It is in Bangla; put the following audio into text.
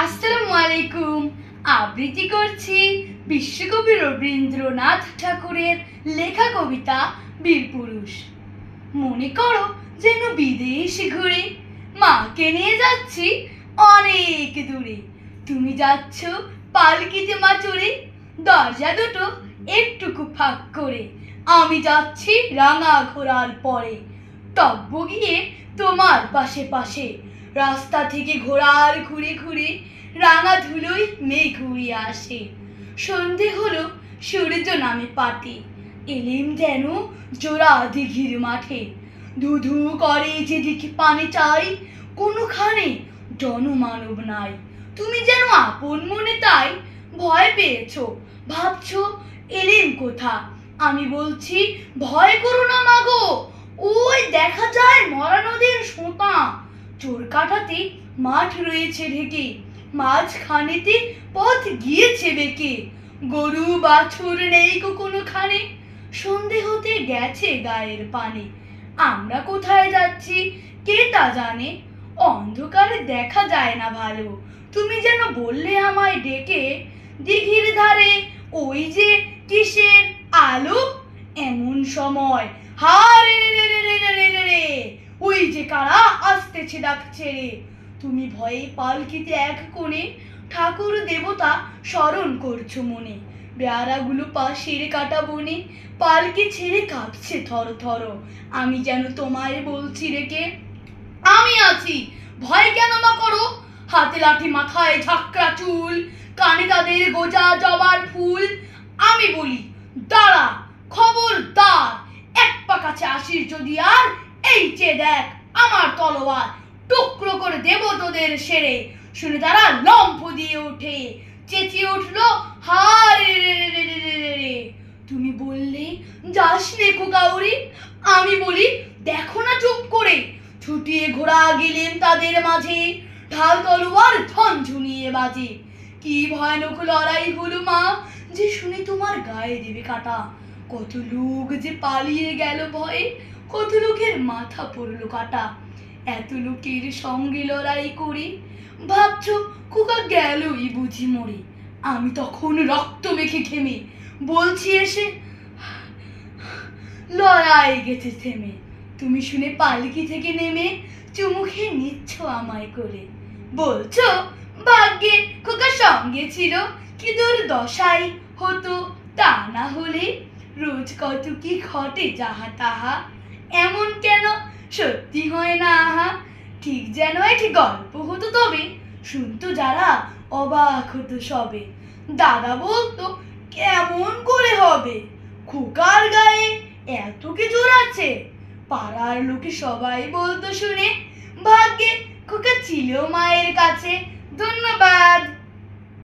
আসসালামু আলাইকুম। আবৃত্তি করছি বিশ্বকবি রবীন্দ্রনাথ ঠাকুরের লেখা কবিতা বীরপুরুষ। মনে করো যেন বিদেশ ঘুরে মাকে নিয়ে যাচ্ছি অনেক দূরে। তুমি যাচ্ছ পালকিতে মা চড়ে, দরজা দুটো একটুকু ফাঁক করে। আমি যাচ্ছি রাঙা ঘোড়ার পরে, টব্ব গিয়ে তোমার পাশে পাশে। রাস্তা থেকে ঘোড়ার ঘুরে ঘুরে রাঙা ধুলোয় মেঘ উড়িয়ে আসে। সন্ধে হলো, সূর্য নামে পাটে, এলিম যেন জোড়া দিঘির মাঠে। ধু ধু করে যেদিকে পানে চাই, কোনোখানে জনমানব নাই। তুমি যেন আপন মনে তাই ভয় পেয়েছো, ভাবছো এলিম কোথা। আমি বলছি ভয় করো না মাগো, ওই দেখা যায় মরা নদীর সোঁতা। চোর কাটাতে মাঠ রয়েছে ঢেকে, মাঝখানেতে পথ গিয়েছে বেঁকে। গরু বাছুর নেই কোনোখানে, সন্ধে হতে গেছে গায়ের পানে। আমরা কোথায় যাচ্ছি কে তা জানে, অন্ধকারে দেখা যায় না ভালো। তুমি যেন বললে আমায় ডেকে, দিঘির ধারে ওই যে কিসের আলো। এমন সময় হারে রে রে রে রে রে রে, ওই যে কারা আসতেছে ডাকছে রে। তুমি ভয়ে পালকিতে এক কোণে ঠাকুর দেবতা স্মরণ করছো মনে। বেয়ারাগুলো পাশের কাটা বনে পালকি ছেড়ে কাঁপছে থর থর। আমি যেন তোমায় বলছি রেখে, আমি আছি, ভয় কেন মা করো। হাতে লাঠি, মাথায় ঝাঁকড়া চুল, কানে তাদের গোজা জবার ফুল। আমি বলি দাঁড়া, খবরদার, এক পা কাছে আসিস যদি আর, এই চেয়ে দেখ আমার তলোয়ার, টুকরো করে দেব তোদের সেরে। শুনে তারা লম্ফ দিয়ে ওঠে, চেঁচিয়ে উঠলো হারে রে রে রে রে রে রে। তুমি বললে যাস নে কাউরি, আমি বলি দেখো না চুপ করে। ছুটিয়ে ঘোড়া গেলেন তাদের মাঝে, ঢাল তলোয়ার ঝনঝনিয়ে বাজে। কি ভয়ানক লড়াই হলো মা, যে শুনে তোমার গায়ে দেবে কাটা। কত লোক যে পালিয়ে গেল ভয়ে, কত লোকের মাথা পড়লো কাটা। এত লোকের সঙ্গে লড়াই করে ভাবছো খোকা গেলই বুঝি মরে। আমি তখন রক্ত মেখে ঘেমে বলছি এসে, লড়াই গেছে থেমে। তুমি শুনে পালকি থেকে নেমে চুমু খেয়ে নিচ্ছ আমায় করে। বলছো ভাগ্যে খোকা সঙ্গে ছিল, কি দুর্দশাই হতো তা না হলে। রোজ কত কি ঘটে যাহা তাহা, এমন কেন সত্যি হয় না আহা। ঠিক যেন একটি গল্প হতো তবে, শুনতো যারা অবাক হতো সবে। দাদা বলতো কেমন করে হবে, খোকার গায়ে এত কি জোর আছে। পাড়ার লোকে সবাই বলতো শুনে, ভাগ্যে খোকা ছিল মায়ের কাছে। ধন্যবাদ।